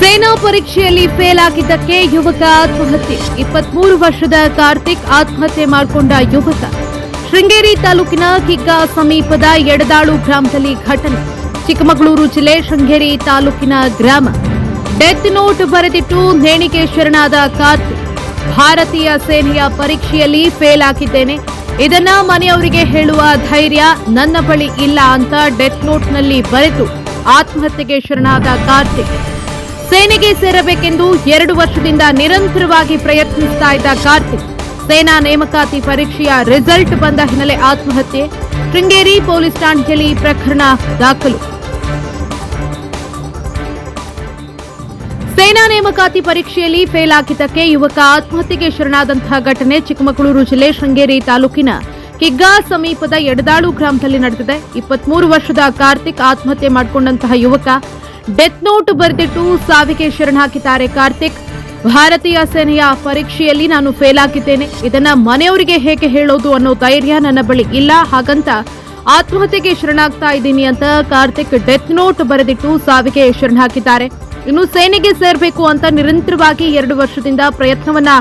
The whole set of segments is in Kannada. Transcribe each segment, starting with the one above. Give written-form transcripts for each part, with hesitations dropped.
ಸೇನಾ ಪರೀಕ್ಷೆಯಲ್ಲಿ ಫೇಲ್ ಆಗಿದ್ದಕ್ಕೆ ಯುವಕ ಆತ್ಮಹತ್ಯೆ. 23 ವರ್ಷದ ಕಾರ್ತಿಕ್ ಆತ್ಮಹತ್ಯೆ ಮಾಡಿಕೊಂಡ ಯುವಕ. ಶೃಂಗೇರಿ ತಾಲೂಕಿನ ಕಿಗ್ಗಾ ಸಮೀಪದ ಎಡದಾಳು ಗ್ರಾಮದಲ್ಲಿ ಘಟನೆ. ಚಿಕ್ಕಮಗಳೂರು ಜಿಲ್ಲೆ ಶೃಂಗೇರಿ ತಾಲೂಕಿನ ಗ್ರಾಮ. ಡೆತ್ ನೋಟ್ ಬರೆದಿಟ್ಟು ನೇಣಿಗೆ ಶರಣಾದ ಕಾರ್ತಿಕ್. ಭಾರತೀಯ ಸೇನೆಯ ಪರೀಕ್ಷೆಯಲ್ಲಿ ಫೇಲ್ ಆಗಿದ್ದೇನೆ, ಇದನ್ನ ಮನೆಯವರಿಗೆ ಹೇಳುವ ಧೈರ್ಯ ನನ್ನ ಬಳಿ ಇಲ್ಲ ಅಂತ ಡೆತ್ ನೋಟ್ನಲ್ಲಿ ಬರೆದು ಆತ್ಮಹತ್ಯೆಗೆ ಶರಣಾದ ಕಾರ್ತಿಕ್. ಸೇನೆಗೆ ಸೇರಬೇಕೆಂದು 2 ವರ್ಷದಿಂದ ನಿರಂತರವಾಗಿ ಪ್ರಯತ್ನಿಸ್ತಾ ಇದ್ದ ಕಾರ್ತಿಕ್ ಸೇನಾ ನೇಮಕಾತಿ ಪರೀಕ್ಷೆಯ ರಿಸಲ್ಟ್ ಬಂದ ಹಿನ್ನೆಲೆ ಆತ್ಮಹತ್ಯೆ. ಶೃಂಗೇರಿ ಪೊಲೀಸ್ ಠಾಣೆಯಲ್ಲಿ ಪ್ರಕರಣ ದಾಖಲು. ಸೇನಾ ನೇಮಕಾತಿ ಪರೀಕ್ಷೆಯಲ್ಲಿ ಫೇಲ್ ಆಗಿದ್ದಕ್ಕೆ ಯುವಕ ಆತ್ಮಹತ್ಯೆಗೆ ಶರಣಾದಂತಹ ಘಟನೆ ಚಿಕ್ಕಮಗಳೂರು ಜಿಲ್ಲೆ ಶೃಂಗೇರಿ ತಾಲೂಕಿನ ಕಿಗ್ಗಾ ಸಮೀಪದ ಎಡದಾಳು ಗ್ರಾಮದಲ್ಲಿ ನಡೆದಿದೆ. 23 ವರ್ಷದ ಕಾರ್ತಿಕ್ ಆತ್ಮಹತ್ಯೆ ಮಾಡಿಕೊಂಡಂತಹ ಯುವಕ ಡೆತ್ ನೋಟ್ ಬರೆದಿಟ್ಟು ಸಾವಿಗೆ ಶರಣಾಗಿದ್ದಾರೆ. ಕಾರ್ತಿಕ್, ಭಾರತೀಯ ಸೇನೆಯ ಪರೀಕ್ಷೆಯಲ್ಲಿ ನಾನು ಫೇಲ್ ಆಗಿದ್ದೇನೆ, ಇದನ್ನ ಮನೆಯವರಿಗೆ ಹೇಗೆ ಹೇಳೋದು ಅನ್ನೋ ಧೈರ್ಯ ನನ್ನ ಬಳಿ ಇಲ್ಲ, ಹಾಗಂತ ಆತ್ಮಹತ್ಯೆಗೆ ಶರಣಾಗ್ತಾ ಇದ್ದೀನಿ ಅಂತ ಕಾರ್ತಿಕ್ ಡೆತ್ ನೋಟ್ ಬರೆದಿಟ್ಟು ಸಾವಿಗೆ ಶರಣಾಗಿದ್ದಾರೆ. ಇನ್ನು ಸೇನೆಗೆ ಸೇರಬೇಕು ಅಂತ ನಿರಂತರವಾಗಿ 2 ವರ್ಷದಿಂದ ಪ್ರಯತ್ನವನ್ನ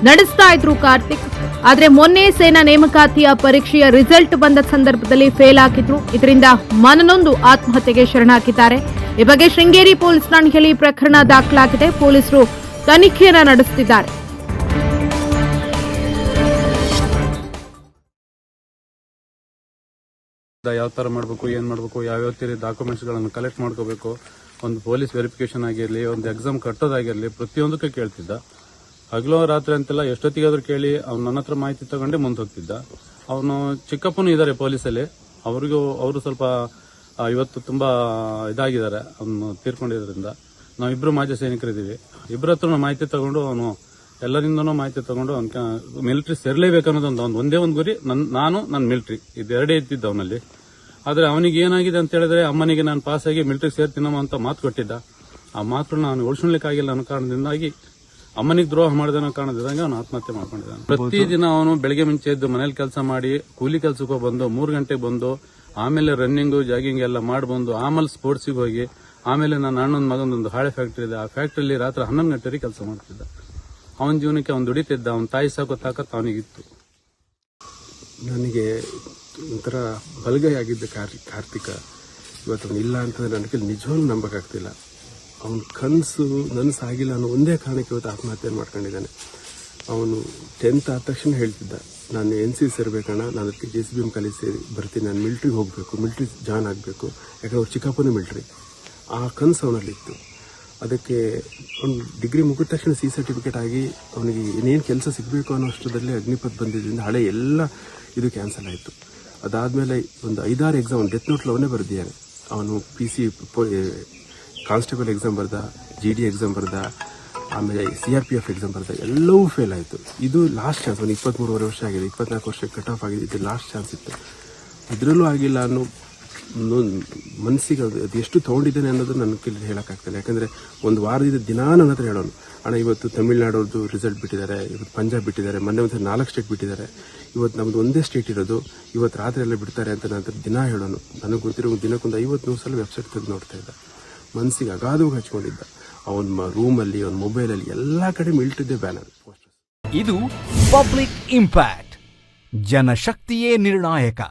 ನಡೆಸ್ತಾ ಇದ್ರು ಕಾರ್ತಿಕ್. ಆದ್ರೆ ಮೊನ್ನೆ ಸೇನಾ ನೇಮಕಾತಿಯ ಪರೀಕ್ಷೆಯ ರಿಸಲ್ಟ್ ಬಂದ ಸಂದರ್ಭದಲ್ಲಿ ಫೇಲ್ ಆಗಿದ್ರು. ಇದರಿಂದ ಮನನೊಂದು ಆತ್ಮಹತ್ಯೆಗೆ ಶರಣಾಗಿದ್ದಾರೆ. ಈ ಬಗ್ಗೆ ಶೃಂಗೇರಿ ಪೊಲೀಸ್ ಠಾಣೆಯಲ್ಲಿ ಪ್ರಕರಣ ದಾಖಲಾಗಿದೆ. ಪೊಲೀಸರು ತನಿಖೆಯನ್ನ ನಡೆಸುತ್ತಿದ್ದಾರೆ. ಯಾವ ತರ ಮಾಡಬೇಕು, ಏನ್ ಮಾಡಬೇಕು, ಯಾವ್ಯಾವ ತೀರಿ ಡಾಕ್ಯುಮೆಂಟ್ಸ್ ಗಳನ್ನು ಕಲೆಕ್ಟ್ ಮಾಡ್ಕೋಬೇಕು, ಒಂದು ಪೊಲೀಸ್ ವೆರಿಫಿಕೇಶನ್ ಆಗಿರಲಿ, ಒಂದು ಎಕ್ಸಾಮ್ ಕಟ್ಟೋದಾಗಿರ್ಲಿ, ಪ್ರತಿಯೊಂದಕ್ಕೆ ಕೇಳ್ತಿದ್ದ. ಹಗಲೋ ರಾತ್ರಿ ಅಂತೆಲ್ಲ ಎಷ್ಟೊತ್ತಿಗಾದ್ರೂ ಕೇಳಿ ಅವ್ನು ನನ್ನ ಹತ್ರ ಮಾಹಿತಿ ತಗೊಂಡೆ ಮುಂದೆ ಹೋಗ್ತಿದ್ದ. ಅವನು ಚಿಕ್ಕಪ್ಪನೂ ಇದ್ದಾರೆ ಪೊಲೀಸಲ್ಲಿ, ಅವರು ಸ್ವಲ್ಪ ಇವತ್ತು ತುಂಬಾ ಇದಾಗಿದ್ದಾರೆ, ಅವನು ತೀರ್ಕೊಂಡಿದ್ರಿಂದ. ನಾವಿಬ್ರು ಮಾಜಿ ಸೈನಿಕರಿದ್ದೀವಿ. ಇಬ್ಬರ ಹತ್ರ ಮಾಹಿತಿ ತಗೊಂಡು ಅವನು ಎಲ್ಲರಿಂದನೂ ಮಾಹಿತಿ ತಗೊಂಡು ಅವ್ನ ಮಿಲಿಟರಿ ಸೇರ್ಲೇಬೇಕನ್ನೋದೊಂದು ಒಂದೇ ಒಂದು ಗುರಿ, ನನ್ನ ಮಿಲಿಟರಿ ಇದೆರಡೇ ಇದ್ದಿದ್ದ ಅವನಲ್ಲಿ. ಆದ್ರೆ ಅವನಿಗೆ ಏನಾಗಿದೆ ಅಂತ ಹೇಳಿದ್ರೆ, ಅಮ್ಮನಿಗೆ ನಾನು ಪಾಸ್ ಆಗಿ ಮಿಲಿಟರಿ ಸೇರ್ತೀನಮ್ಮ ಅಂತ ಮಾತು ಕೊಟ್ಟಿದ್ದ. ಆ ಮಾತನ್ನ ನಾನು ಉಳಿಸ್ಲಿಕ್ಕಾಗಿಲ್ಲ ಅನ್ನೋ ಕಾರಣದಿಂದಾಗಿ, ಅಮ್ಮನಿಗೆ ದ್ರೋಹ ಮಾಡಿದ ಅನ್ನೋ ಕಾರಣದಿಂದಾಗಿ ಅವನು ಆತ್ಮಹತ್ಯೆ ಮಾಡ್ಕೊಂಡಿದ್ದಾನೆ. ಪ್ರತಿದಿನ ಅವನು ಬೆಳಗ್ಗೆ ಮುಂಚೆ ಎದ್ದು ಮನೇಲಿ ಕೆಲಸ ಮಾಡಿ, ಕೂಲಿ ಕೆಲಸಕ್ಕೆ ಬಂದು 3 ಗಂಟೆಗೆ ಬಂದು, ಆಮೇಲೆ ರನ್ನಿಂಗು ಜಾಗಿಂಗ್ ಎಲ್ಲ ಮಾಡಿ ಬಂದು, ಆಮೇಲೆ ಸ್ಪೋರ್ಟ್ಸಿಗೆ ಹೋಗಿ, ಆಮೇಲೆ ನನ್ನ ಅಣ್ಣನ ಮಗನೊಂದು ಹಾಳೆ ಫ್ಯಾಕ್ಟರಿ ಇದೆ, ಆ ಫ್ಯಾಕ್ಟರಿಲಿ ರಾತ್ರಿ 11 ಗಂಟೆಗೆ ಕೆಲಸ ಮಾಡ್ತಿದ್ದ. ಅವನ ಜೀವನಕ್ಕೆ ಅವನು ದುಡಿತಿದ್ದ. ಅವನ ತಾಯಿ ಸಾಕೋ ತಾಕತ್ತು ಅವನಿಗಿತ್ತು. ನನಗೆ ಒಂಥರ ಬಲಗೈ ಆಗಿದ್ದ ಕಾರ್ತಿಕ ಇವತ್ತು ಇಲ್ಲ ಅಂತಂದ್ರೆ ನನಗೆ ನಿಜವಾಗ್ಲೂ ನಂಬಕ್ಕಾಗ್ತಿಲ್ಲ. ಅವನ ನನಸಾಗಿಲ್ಲ ಅನ್ನೋ ಒಂದೇ ಕಾರಣಕ್ಕೆ ಇವತ್ತು ಆತ್ಮಹತ್ಯೆ ಮಾಡ್ಕೊಂಡಿದ್ದಾನೆ. ಅವನು 10th ಆದ ತಕ್ಷಣ ಹೇಳ್ತಿದ್ದ, ನಾನು NC ಸೇರ್ಬೇಕಣ್ಣ, ನಾನು ಅದಕ್ಕೆ JCBM ಕಾಲೇಜ್ ಸೇರಿ ಬರ್ತೀನಿ, ನಾನು ಮಿಲಿಟ್ರಿಗೆ ಹೋಗಬೇಕು, ಮಿಲಿಟ್ರಿ ಜಾಯ್ನ್ ಆಗಬೇಕು, ಯಾಕಂದ್ರೆ ಅವ್ರು ಚಿಕ್ಕಪ್ಪನೇ ಮಿಲಿಟ್ರಿ. ಆ ಕನಸು ಅವನಲ್ಲಿತ್ತು. ಅದಕ್ಕೆ ಅವ್ನು ಡಿಗ್ರಿ ಮುಗಿದ ತಕ್ಷಣ C ಸರ್ಟಿಫಿಕೇಟ್ ಆಗಿ ಅವನಿಗೆ ಏನೇನು ಕೆಲಸ ಸಿಗಬೇಕು ಅನ್ನೋ ಅಷ್ಟರಲ್ಲಿ ಅಗ್ನಿಪಥ್ ಬಂದಿದ್ದರಿಂದ ಹಳೆ ಎಲ್ಲ ಇದು ಕ್ಯಾನ್ಸಲ್ ಆಯಿತು. ಅದಾದಮೇಲೆ ಒಂದು 5-6 ಎಕ್ಸಾಮ್ ಡೆತ್ ನೋಟ್ಲು ಅವನೇ ಬರೆದಿದ್ದಾನೆ. ಅವನು PC ಕಾನ್ಸ್ಟೇಬಲ್ ಎಕ್ಸಾಮ್ ಬರ್ದ, GD ಎಕ್ಸಾಮ್ ಬರ್ದ, ಆಮೇಲೆ CRPF ಎಕ್ಸಾಮ್ ಬರ್ದ, ಎಲ್ಲವೂ ಫೇಲ್ ಆಯಿತು. ಇದು ಲಾಸ್ಟ್ ಚಾನ್ಸ್. ಅವನು 23 ವರ್ಷ ಆಗಿದೆ, 24 ವರ್ಷಕ್ಕೆ ಕಟ್ ಆಫ್ ಆಗಿದೆ. ಇದು ಲಾಸ್ಟ್ ಚಾನ್ಸ್ ಇತ್ತು. ಇದರಲ್ಲೂ ಆಗಿಲ್ಲ ಅನ್ನೋ ಮನಸ್ಸಿಗೆ ಅದು ಎಷ್ಟು ತೊಗೊಂಡಿದ್ದೇನೆ ಅನ್ನೋದು ನನ್ನ ಕೈಲಿ ಹೇಳೋಕ್ಕಾಗ್ತಿಲ್ಲ. ಯಾಕಂದರೆ ಒಂದು ವಾರದಿಂದ ದಿನ ನನ್ನ ಹತ್ರ ಹೇಳೋನು, ಅಣ್ಣ ಇವತ್ತು ತಮಿಳ್ನಾಡೋದು ರಿಸಲ್ಟ್ ಬಿಟ್ಟಿದ್ದಾರೆ, ಇವತ್ತು ಪಂಜಾಬ್ ಬಿಟ್ಟಿದ್ದಾರೆ, ಮೊನ್ನೆ ಒಂದು 4 ಸ್ಟೇಟ್ ಬಿಟ್ಟಿದ್ದಾರೆ, ಇವತ್ತು ನಮ್ದು ಒಂದೇ ಸ್ಟೇಟ್ ಇರೋದು, ಇವತ್ತು ರಾತ್ರಿ ಎಲ್ಲ ಬಿಡ್ತಾರೆ ಅಂತ ನನ್ನ ಹತ್ರ ದಿನ ಹೇಳೋನು. ನನಗೆ ಗೊತ್ತಿರೋ ದಿನಕ್ಕೊಂದು 50-100 ಸಲ ವೆಬ್ಸೈಟ್ ತೆಗೆದು ನೋಡ್ತಾ ಇದ್ದ. ಮನಸ್ಸಿಗೆ ಅಗಾಧವಾಗಿ ಹಚ್ಕೊಂಡಿದ್ದ. ಅವನ ರೂಮಲ್ಲಿ, ಅವನ ಮೊಬೈಲಲ್ಲಿ ಎಲ್ಲ ಕಡೆ ಮಿಲ್ಟಿದ್ದೆ ಬ್ಯಾನರ್ ಪೋಸ್ಟರ್ಸ್. ಇದು ಪಬ್ಲಿಕ್ ಇಂಪ್ಯಾಕ್ಟ್. ಜನಶಕ್ತಿಯೇ ನಿರ್ಣಾಯಕ.